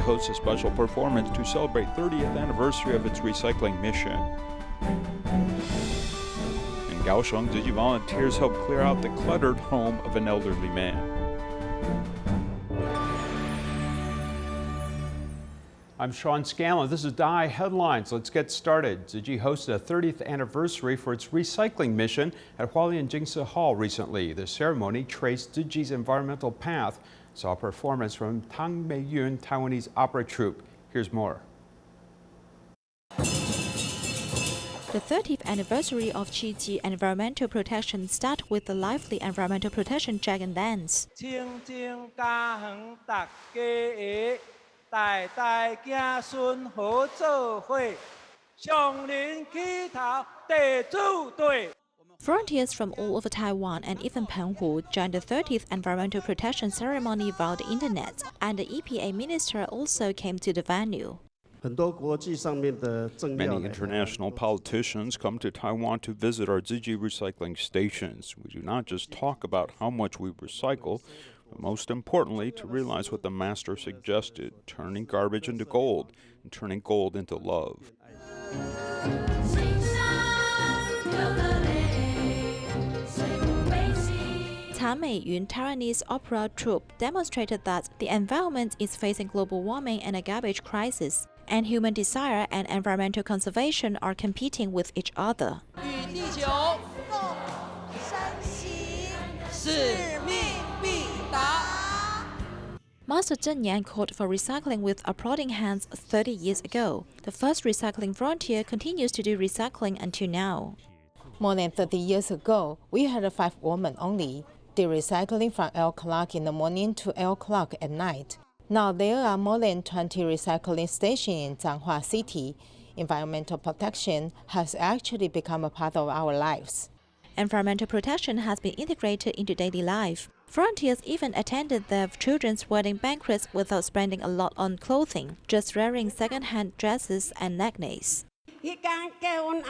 Tzu Chi hosts a special performance to celebrate 30th anniversary of its recycling mission. In Kaohsiung, Tzu Chi volunteers help clear out the cluttered home of an elderly man. I'm Sean Scanlon. This is Dai Headlines. Let's get started. Tzu Chi hosted a 30th anniversary for its recycling mission at Hualien Jingsi Hall recently. The ceremony traced Tzu Chi's environmental path, saw a performance from Tang Meiyun Taiwanese opera troupe. Here's more. The 30th anniversary of Tzu Chi environmental protection started with the lively environmental protection dragon dance. Volunteers from all over Taiwan and even Penghu joined the 30th environmental protection ceremony via the internet, and the EPA minister also came to the venue. Many international politicians come to Taiwan to visit our Tzu Chi recycling stations. We do not just talk about how much we recycle, but most importantly, to realize what the master suggested, turning garbage into gold and turning gold into love. Tang Meiyun Taiwanese opera troupe demonstrated that the environment is facing global warming and a garbage crisis, and human desire and environmental conservation are competing with each other. Master Zheng Yan called for recycling with applauding hands 30 years ago. The first recycling volunteer continues to do recycling until now. More than 30 years ago, we had 5 women only. They recycling from 8 o'clock in the morning to 8 o'clock at night. Now there are more than 20 recycling stations in Changhua City. Environmental protection has actually become a part of our lives. Environmental protection has been integrated into daily life. Volunteers even attended their children's wedding banquets without spending a lot on clothing, just wearing second-hand dresses and necklaces.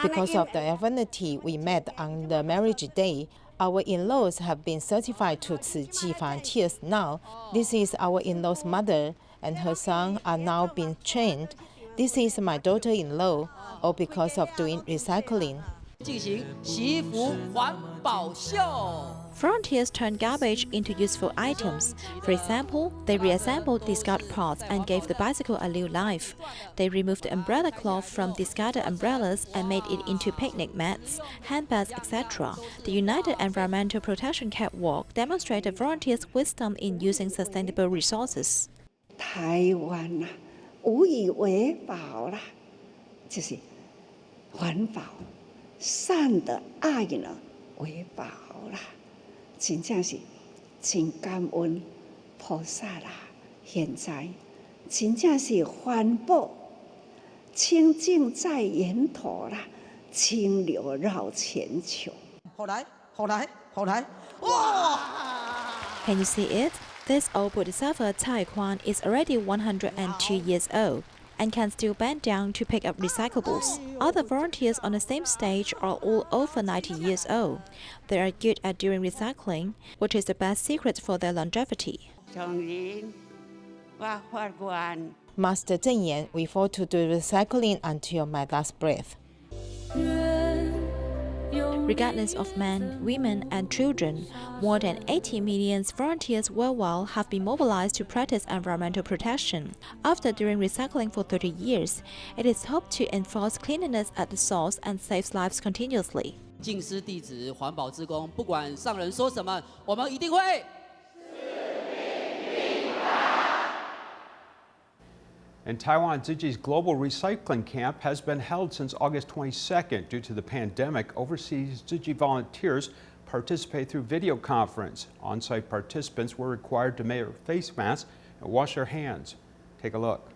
Because of the affinity we met on the marriage day, our in-laws have been certified to Tzu Chi volunteers now. This is our in-law's mother, and her son are now being trained. This is my daughter-in-law, all because of doing recycling. Volunteers turn garbage into useful items. For example, they reassembled discarded parts and gave the bicycle a new life. They removed the umbrella cloth from discarded umbrellas and made it into picnic mats, handbags, etc. The United Environmental Protection Catwalk demonstrated volunteers' wisdom in using sustainable resources. Taiwan 无以为报啦，就是环保。善的爱呢为宝啦，真正是真感恩菩萨啦！现在真正是环保，清净在源头啦，清流绕全球。好来，哇 Can you see it? This old Bodhisattva Taiwan is already 102 years old and can still bend down to pick up recyclables. Other volunteers on the same stage are all over 90 years old. They are good at doing recycling, which is the best secret for their longevity. Master Zheng Yan, we fought to do recycling until my last breath. Regardless of men, women, and children, more than 80 million volunteers worldwide have been mobilized to practice environmental protection. After doing recycling for 30 years, it is hoped to enforce cleanliness at the source and save lives continuously. 敬师弟子，环保志工，不管上人说什么，我们一定会。 In Taiwan, Tzu Chi's global recycling camp has been held since August 22nd. Due to the pandemic, overseas Tzu Chi volunteers participate through video conference. On-site participants were required to wear face masks and wash their hands. Take a look.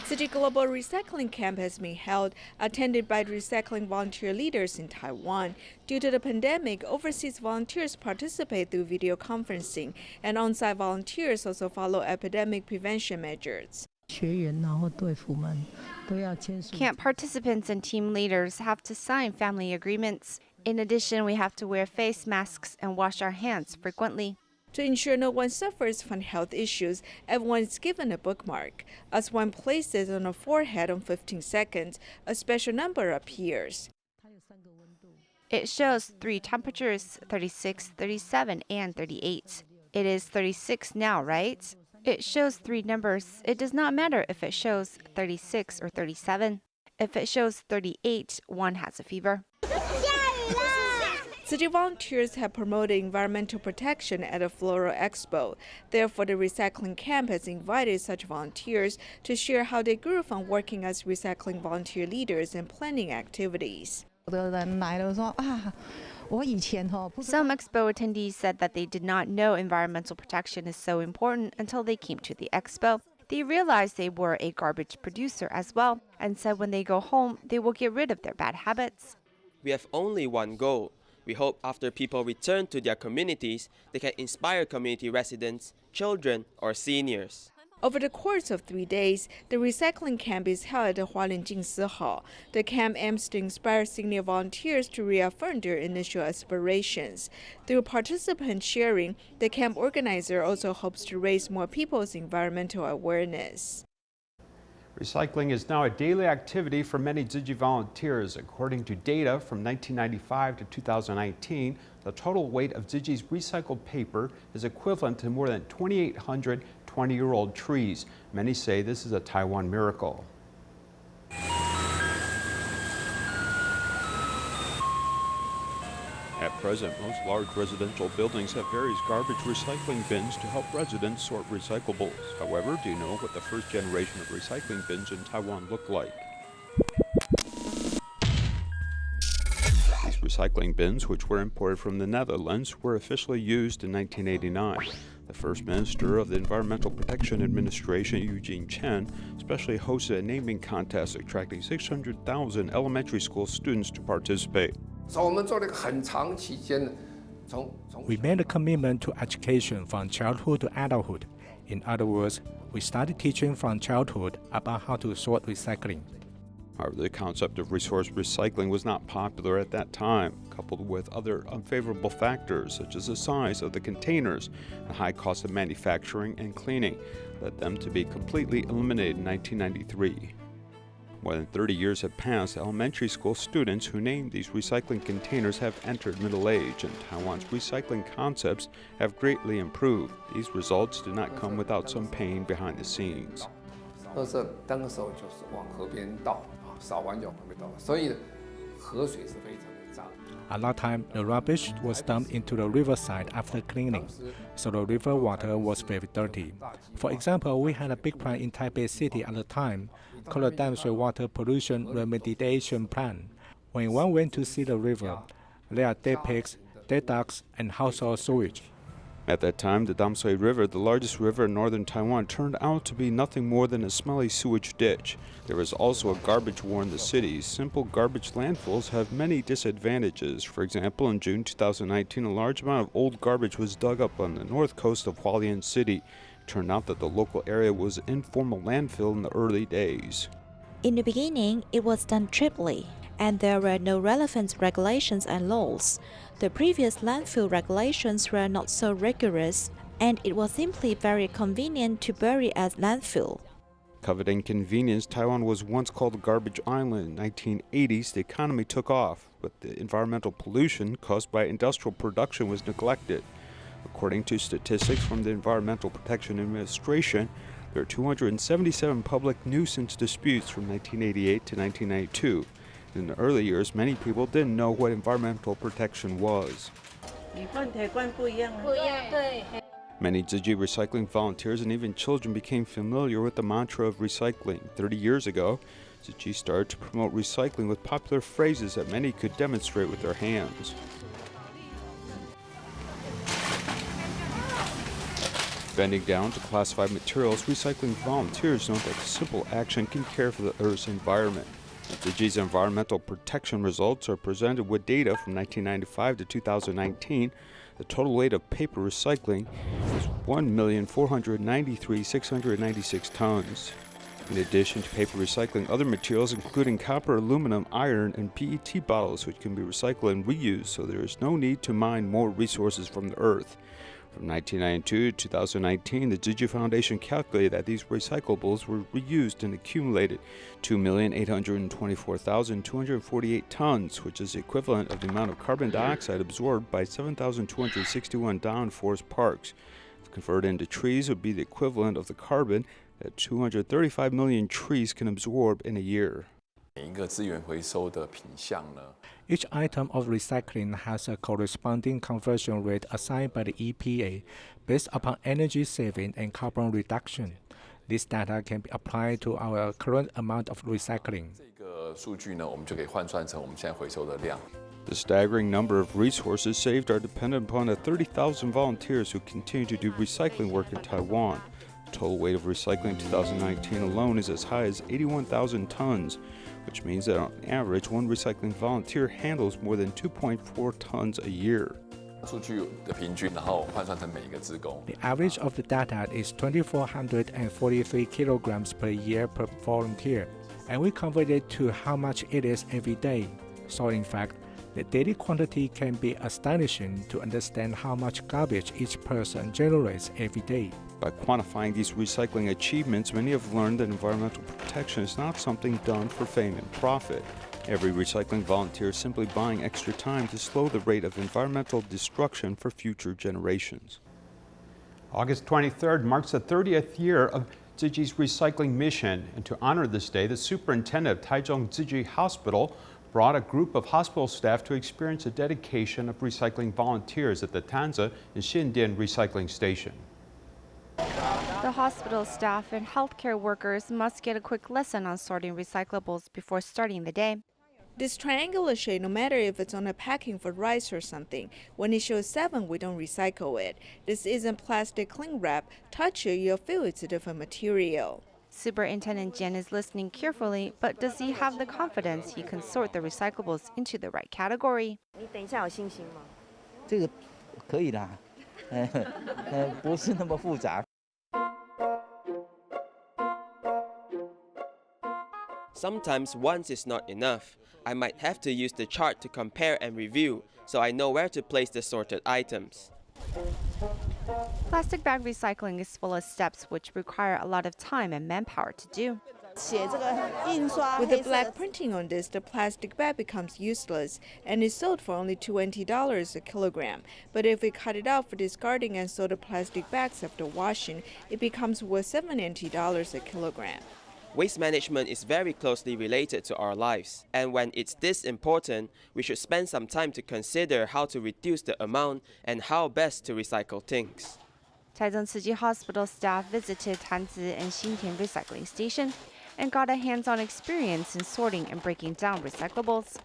Tzu Chi Global Recycling Camp has been held, attended by recycling volunteer leaders in Taiwan. Due to the pandemic, overseas volunteers participate through video conferencing, and on-site volunteers also follow epidemic prevention measures. Camp participants and team leaders have to sign family agreements. In addition, we have to wear face masks and wash our hands frequently. To ensure no one suffers from health issues, everyone is given a bookmark. As one places on a forehead on 15 seconds, a special number appears. It shows 3 temperatures, 36, 37, and 38. It is 36 now, right? It shows 3 numbers. It does not matter if it shows 36 or 37. If it shows 38, one has a fever. Tzu Chi volunteers have promoted environmental protection at a floral expo. Therefore, the recycling camp has invited such volunteers to share how they grew from working as recycling volunteer leaders and planning activities. Some expo attendees said that they did not know environmental protection is so important until they came to the expo. They realized they were a garbage producer as well, and said when they go home, they will get rid of their bad habits. We have only one goal. We hope after people return to their communities, they can inspire community residents, children, or seniors. Over the course of 3 days, the recycling camp is held at the Hualien Jingsi Hall. The camp aims to inspire senior volunteers to reaffirm their initial aspirations. Through participant sharing, the camp organizer also hopes to raise more people's environmental awareness. Recycling is now a daily activity for many Tzu Chi volunteers. According to data from 1995 to 2019, the total weight of Tzu Chi's recycled paper is equivalent to more than 2,800 20-year-old trees. Many say this is a Taiwan miracle. At present, most large residential buildings have various garbage recycling bins to help residents sort recyclables. However, do you know what the first generation of recycling bins in Taiwan looked like? These recycling bins, which were imported from the Netherlands, were officially used in 1989. The first minister of the Environmental Protection Administration, Eugene Chen, specially hosted a naming contest attracting 600,000 elementary school students to participate. We made a commitment to education from childhood to adulthood. In other words, we started teaching from childhood about how to sort recycling. However, the concept of resource recycling was not popular at that time, coupled with other unfavorable factors such as the size of the containers and high cost of manufacturing and cleaning, led them to be completely eliminated in 1993. More than 30 years have passed. Elementary school students who named these recycling containers have entered middle age, and Taiwan's recycling concepts have greatly improved. These results did not come without some pain behind the scenes. A lot of time, the rubbish was dumped into the riverside after cleaning, so the river water was very dirty. For example, we had a big plant in Taipei City at the time called the Damshui Water Pollution Remediation Plan. When one went to see the river, there are dead pigs, dead ducks, and household sewage. At that time, the Damshui River, the largest river in northern Taiwan, turned out to be nothing more than a smelly sewage ditch. There was also a garbage war in the city. Simple garbage landfills have many disadvantages. For example, in June 2019, a large amount of old garbage was dug up on the north coast of Hualien City. It turned out that the local area was an informal landfill in the early days. In the beginning, it was done cheaply, and there were no relevant regulations and laws. The previous landfill regulations were not so rigorous, and it was simply very convenient to bury as landfill. Coveting convenience, Taiwan was once called a garbage island. In the 1980s, the economy took off, but the environmental pollution caused by industrial production was neglected. According to statistics from the Environmental Protection Administration, there are 277 public nuisance disputes from 1988 to 1992. In the early years, many people didn't know what environmental protection was. Many Tzu Chi recycling volunteers and even children became familiar with the mantra of recycling. 30 years ago, Tzu Chi started to promote recycling with popular phrases that many could demonstrate with their hands. Bending down to classify materials, recycling volunteers know that simple action can care for the Earth's environment. Tzu Chi's environmental protection results are presented with data from 1995 to 2019. The total weight of paper recycling is 1,493,696 tons. In addition to paper recycling, other materials including copper, aluminum, iron, and PET bottles which can be recycled and reused, so there is no need to mine more resources from the earth. From 1992 to 2019, the Tzu Chi Foundation calculated that these recyclables were reused and accumulated 2,824,248 tons, which is the equivalent of the amount of carbon dioxide absorbed by 7,261 downforest parks. If converted into trees, it would be the equivalent of the carbon that 235 million trees can absorb in a year. Each item of recycling has a corresponding conversion rate assigned by the EPA based upon energy saving and carbon reduction. This data can be applied to our current amount of recycling. The staggering number of resources saved are dependent upon the 30,000 volunteers who continue to do recycling work in Taiwan. The total weight of recycling in 2019 alone is as high as 81,000 tons, which means that on average, one recycling volunteer handles more than 2.4 tons a year. The average of the data is 2,443 kilograms per year per volunteer, and we convert it to how much it is every day. So in fact, the daily quantity can be astonishing to understand how much garbage each person generates every day. By quantifying these recycling achievements, many have learned that environmental protection is not something done for fame and profit. Every recycling volunteer is simply buying extra time to slow the rate of environmental destruction for future generations. August 23rd marks the 30th year of Tzu Chi's recycling mission, and to honor this day, the superintendent of Taichung Tzu Chi Hospital brought a group of hospital staff to experience the dedication of recycling volunteers at the Tanzi and Xindian recycling station. The hospital staff and healthcare workers must get a quick lesson on sorting recyclables before starting the day. This triangular shape, no matter if it's on a packing for rice or something, when it shows 7, we don't recycle it. This isn't plastic cling wrap. Touch it, you'll feel it's a different material. Superintendent Jian is listening carefully, but does he have the confidence he can sort the recyclables into the right category? Sometimes once is not enough. I might have to use the chart to compare and review, so I know where to place the sorted items. Plastic bag recycling is full of steps which require a lot of time and manpower to do. With the black printing on this, the plastic bag becomes useless and is sold for only $20 a kilogram. But if we cut it out for discarding and sell the plastic bags after washing, it becomes worth $70 a kilogram. Waste management is very closely related to our lives, and when it's this important, we should spend some time to consider how to reduce the amount and how best to recycle things. Taichung Tzu Chi Hospital staff visited Tanzi and Xindian recycling station and got a hands-on experience in sorting and breaking down recyclables.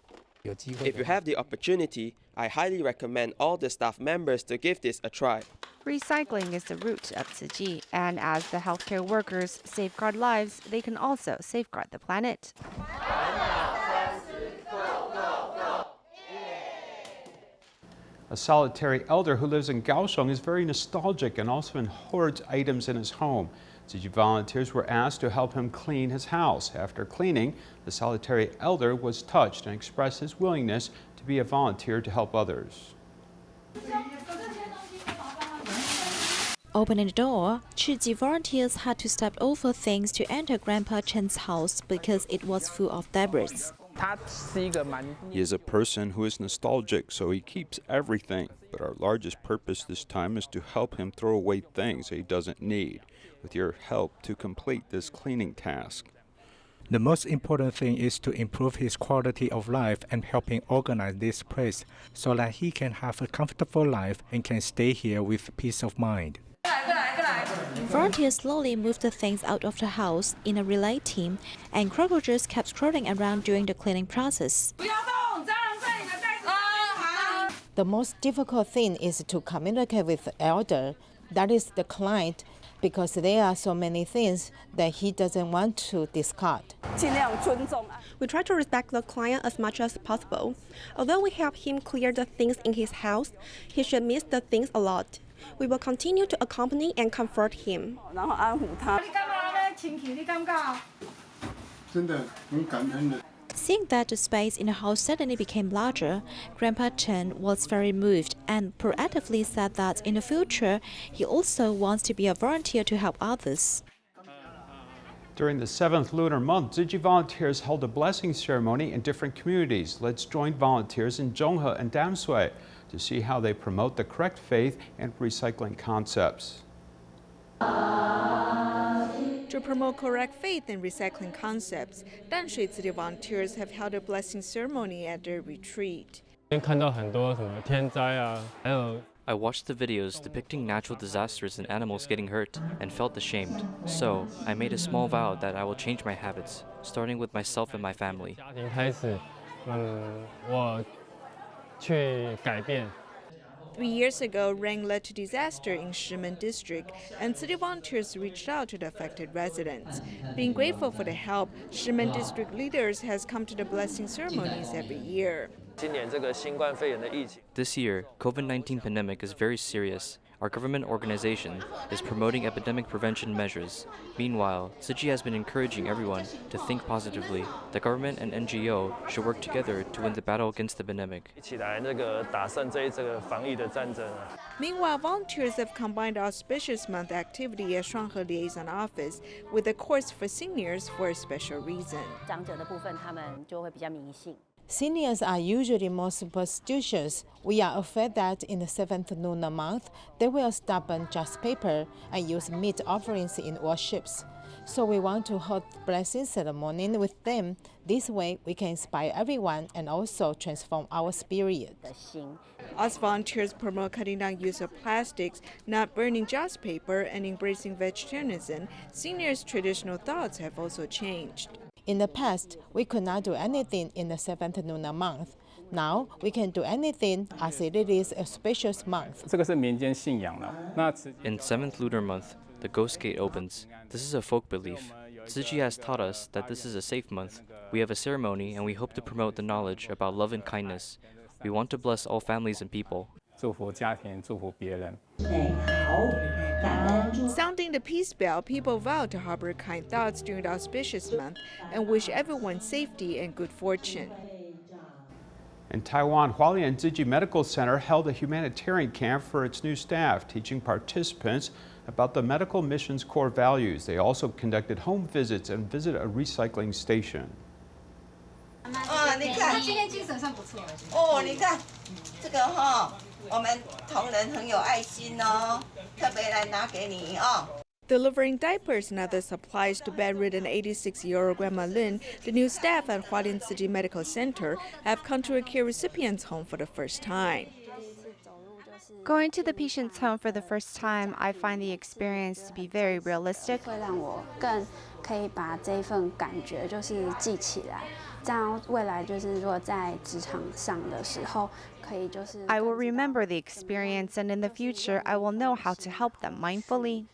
If you have the opportunity, I highly recommend all the staff members to give this a try. Recycling is the root of Tzu Chi, and as the healthcare workers safeguard lives, they can also safeguard the planet. A solitary elder who lives in Kaohsiung is very nostalgic and often hoards items in his home. Tzu Chi volunteers were asked to help him clean his house. After cleaning, the solitary elder was touched and expressed his willingness to be a volunteer to help others. Opening the door, Tzu Chi volunteers had to step over things to enter Grandpa Chen's house because it was full of debris. He is a person who is nostalgic, so he keeps everything. But our largest purpose this time is to help him throw away things that he doesn't need, with your help to complete this cleaning task. The most important thing is to improve his quality of life and help him organize this place so that he can have a comfortable life and can stay here with peace of mind. Volunteers slowly moved the things out of the house in a relay team, and cockroaches kept crawling around during the cleaning process. The most difficult thing is to communicate with the elder, that is the client, because there are so many things that he doesn't want to discard. We try to respect the client as much as possible. Although we help him clear the things in his house, he should miss the things a lot. We will continue to accompany and comfort him. Seeing that the space in the house suddenly became larger, Grandpa Chen was very moved and proactively said that in the future he also wants to be a volunteer to help others. During the 7th lunar month, Tzu Chi volunteers held a blessing ceremony in different communities. Let's join volunteers in Zhonghe and Damsui to see how they promote the correct faith and recycling concepts. To promote correct faith and recycling concepts, Danshui City volunteers have held a blessing ceremony at their retreat. I watched the videos depicting natural disasters and animals getting hurt and felt ashamed. So, I made a small vow that I will change my habits, starting with myself and my family. 3 years ago, rain led to disaster in Shimen district, and city volunteers reached out to the affected residents. Being grateful for the help, Shimen district leaders has come to the blessing ceremonies every year. This year, COVID-19 pandemic is very serious. Our government organization is promoting epidemic prevention measures. Meanwhile, Tzu Chi has been encouraging everyone to think positively. The government and NGO should work together to win the battle against the pandemic. Meanwhile, volunteers have combined Auspicious Month activity at Shuanghe Liaison Office with a course for seniors for a special reason. Seniors are usually more superstitious. We are afraid that in the 7th lunar month, they will stop on just paper and use meat offerings in worships. So we want to hold blessing ceremony with them. This way, we can inspire everyone and also transform our spirit. As volunteers promote cutting down use of plastics, not burning just paper, and embracing vegetarianism, seniors' traditional thoughts have also changed. In the past, we could not do anything in the 7th lunar month. Now, we can do anything as it is a specious month. In 7th lunar month, the Ghost Gate opens. This is a folk belief. Tzu Chi has taught us that this is a safe month. We have a ceremony and we hope to promote the knowledge about love and kindness. We want to bless all families and people. Sounding the peace bell, people vow to harbor kind thoughts during the auspicious month and wish everyone safety and good fortune. In Taiwan, Hualien Tzu Chi Medical Center held a humanitarian camp for its new staff, teaching participants about the medical mission's core values. They also conducted home visits and visited a recycling station. 你看，他今天精神上不错。哦，你看这个哈，我们同仁很有爱心哦，特别来拿给你哦。 Delivering diapers and other supplies to bedridden 86-year-old Grandma Lin, the new staff at Hualien Tzu Chi Medical Center have come to a care recipient's home for the first time. Going to the patient's home for the first time, I find the experience to be very realistic. I will remember the experience, and in the future, I will know how to help them mindfully.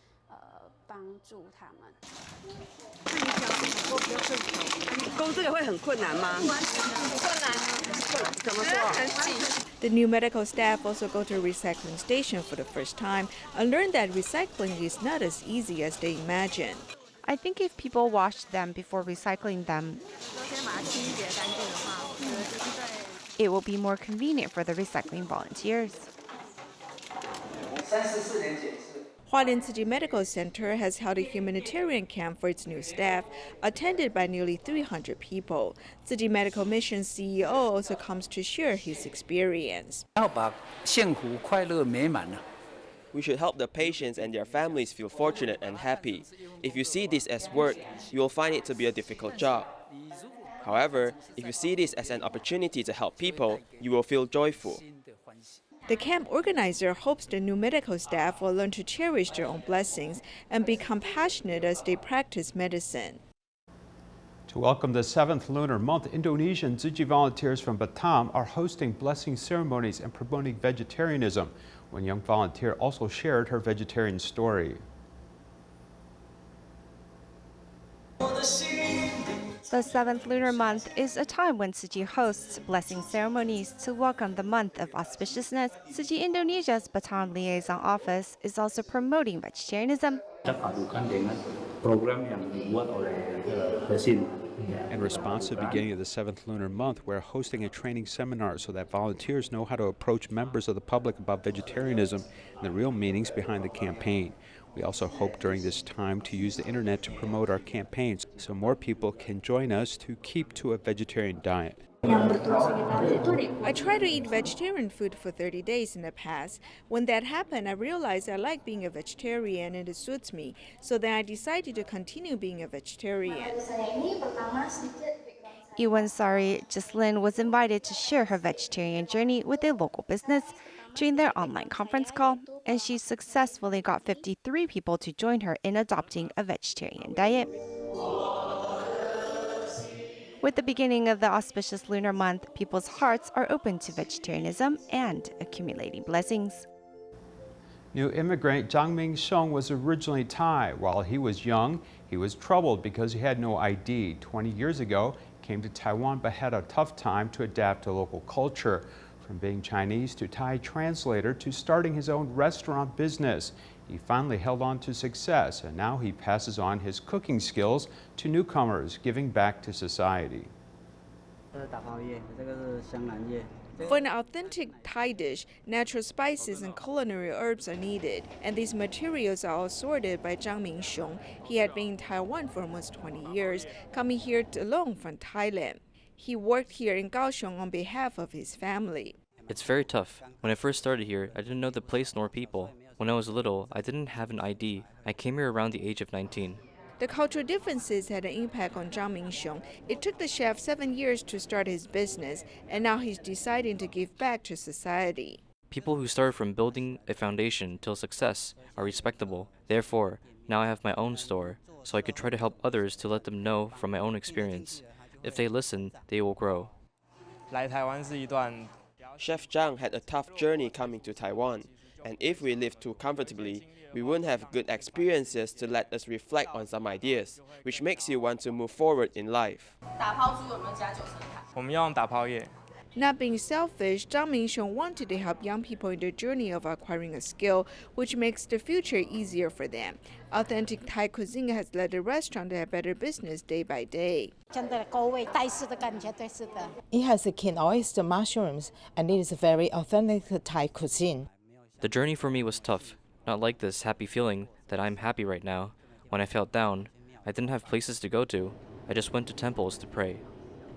The new medical staff also go to a recycling station for the first time and learn that recycling is not as easy as they imagine. I think if people wash them before recycling them, it will be more convenient for the recycling volunteers. Hualien Tzu Chi Medical Center has held a humanitarian camp for its new staff, attended by nearly 300 people. Tzu Chi Medical Mission CEO also comes to share his experience. We should help the patients and their families feel fortunate and happy. If you see this as work, you will find it to be a difficult job. However, if you see this as an opportunity to help people, you will feel joyful. The camp organizer hopes the new medical staff will learn to cherish their own blessings and be compassionate as they practice medicine. To welcome the 7th lunar month, Indonesian Tzu Chi volunteers from Batam are hosting blessing ceremonies and promoting vegetarianism. One young volunteer also shared her vegetarian story. The 7th lunar month is a time when Tzu Chi hosts blessing ceremonies to welcome the month of auspiciousness. Tzu Chi Indonesia's Batam Liaison Office is also promoting vegetarianism. In response to the beginning of the 7th lunar month, we're hosting a training seminar so that volunteers know how to approach members of the public about vegetarianism and the real meanings behind the campaign. We also hope during this time to use the internet to promote our campaigns so more people can join us to keep to a vegetarian diet. I tried to eat vegetarian food for 30 days in the past. When that happened, I realized I like being a vegetarian and it suits me. So then I decided to continue being a vegetarian. Iwansari Gislin was invited to share her vegetarian journey with a local business during their online conference call, and she successfully got 53 people to join her in adopting a vegetarian diet. With the beginning of the auspicious lunar month, people's hearts are open to vegetarianism and accumulating blessings. New immigrant Zhang Mingxiong was originally Thai. While he was young, he was troubled because he had no ID. 20 years ago, he came to Taiwan but had a tough time to adapt to local culture. From being Chinese to Thai translator to starting his own restaurant business, he finally held on to success, and now he passes on his cooking skills to newcomers, giving back to society. For an authentic Thai dish, natural spices and culinary herbs are needed, and these materials are all sorted by Zhang Mingxiong. He had been in Taiwan for almost 20 years, coming here alone from Thailand. He worked here in Kaohsiung on behalf of his family. It's very tough. When I first started here, I didn't know the place nor people. When I was little, I didn't have an ID. I came here around the age of 19. The cultural differences had an impact on Zhang Mingxiong. It took the chef 7 years to start his business, and now he's deciding to give back to society. People who started from building a foundation till success are respectable. Therefore, now I have my own store, so I could try to help others to let them know from my own experience. If they listen, they will grow. Chef Zhang had a tough journey coming to Taiwan, and if we lived too comfortably, we wouldn't have good experiences to let us reflect on some ideas, which makes you want to move forward in life. Not being selfish, Zhang Mingxiong wanted to help young people in their journey of acquiring a skill, which makes the future easier for them. Authentic Thai cuisine has led the restaurant to have better business day by day. It has keen oyster mushrooms, and it is very authentic Thai cuisine. The journey for me was tough. Not like this happy feeling that I'm happy right now. When I felt down, I didn't have places to go to. I just went to temples to pray.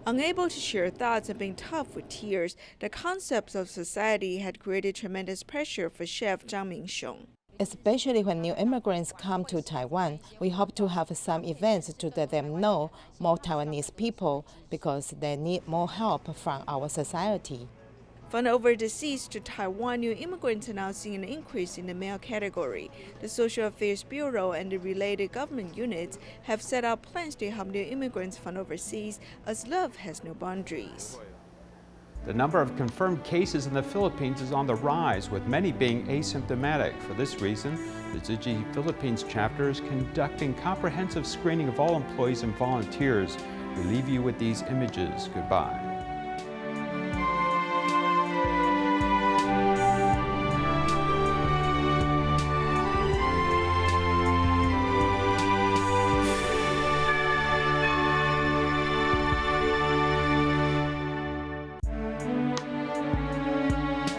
Unable to share thoughts and being tough with tears, the concepts of society had created tremendous pressure for Chef Zhang Mingxiong. Especially when new immigrants come to Taiwan, we hope to have some events to let them know more Taiwanese people because they need more help from our society. From overseas to Taiwan, new immigrants are now seeing an increase in the male category. The Social Affairs Bureau and the related government units have set out plans to help new immigrants from overseas, as love has no boundaries. The number of confirmed cases in the Philippines is on the rise, with many being asymptomatic. For this reason, the Tzu Chi Philippines chapter is conducting comprehensive screening of all employees and volunteers. We leave you with these images. Goodbye.